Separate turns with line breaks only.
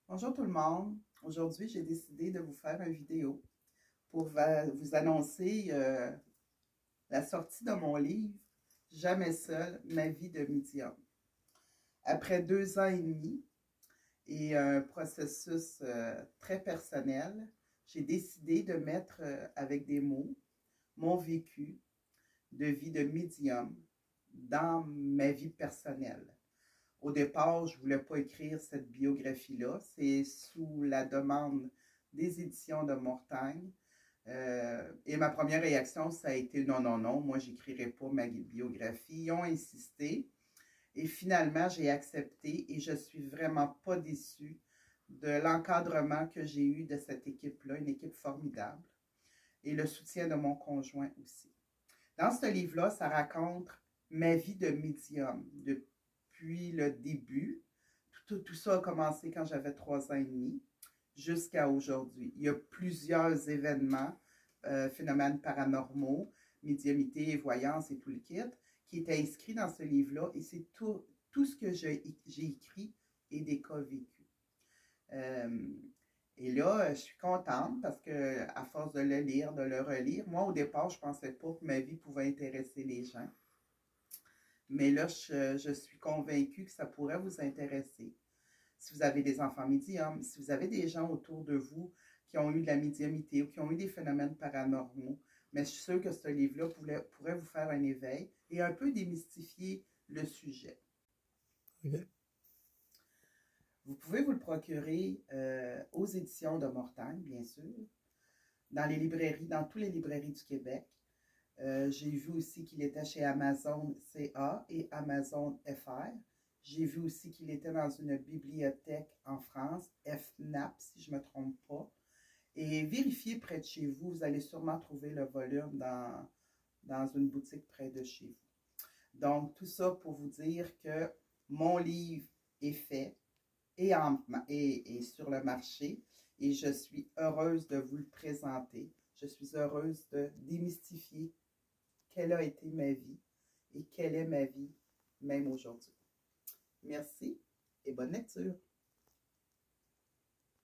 Bonjour tout le monde. Aujourd'hui, j'ai décidé de vous faire une vidéo pour vous annoncer la sortie de mon livre Jamais seul, ma vie de médium. Après 2 ans et demi et un processus très personnel, j'ai décidé de mettre avec des mots mon vécu de vie de médium dans ma vie personnelle. Au départ, je ne voulais pas écrire cette biographie-là. C'est sous la demande des éditions de Mortagne. Et ma première réaction, ça a été non, non, non, moi, j'écrirai pas ma biographie. Ils ont insisté. Et finalement, j'ai accepté et je suis vraiment pas déçue de l'encadrement que j'ai eu de cette équipe-là, une équipe formidable, et le soutien de mon conjoint aussi. Dans ce livre-là, ça raconte ma vie de médium depuis le début. Tout ça a commencé quand j'avais 3 ans et demi jusqu'à aujourd'hui. Il y a plusieurs événements, phénomènes paranormaux, médiumnité, voyance et tout le kit, qui étaient inscrits dans ce livre-là. Et c'est tout ce que j'ai écrit et des cas vécus. Et là, je suis contente parce que à force de le lire, de le relire, moi au départ, je ne pensais pas que ma vie pouvait intéresser les gens. Mais là, je suis convaincue que ça pourrait vous intéresser. Si vous avez des enfants médiums, si vous avez des gens autour de vous qui ont eu de la médiumnité ou qui ont eu des phénomènes paranormaux, mais je suis sûre que ce livre-là pourrait vous faire un éveil et un peu démystifier le sujet.
Okay.
Vous pouvez vous le procurer aux éditions de Mortagne, bien sûr, dans les librairies, dans toutes les librairies du Québec. J'ai vu aussi qu'il était chez Amazon CA et Amazon FR. J'ai vu aussi qu'il était dans une bibliothèque en France, FNAP, si je ne me trompe pas. Et vérifiez près de chez vous, vous allez sûrement trouver le volume dans une boutique près de chez vous. Donc, tout ça pour vous dire que mon livre est fait et sur le marché et je suis heureuse de vous le présenter. Je suis heureuse de démystifier quelle a été ma vie et quelle est ma vie même aujourd'hui. Merci et bonne lecture.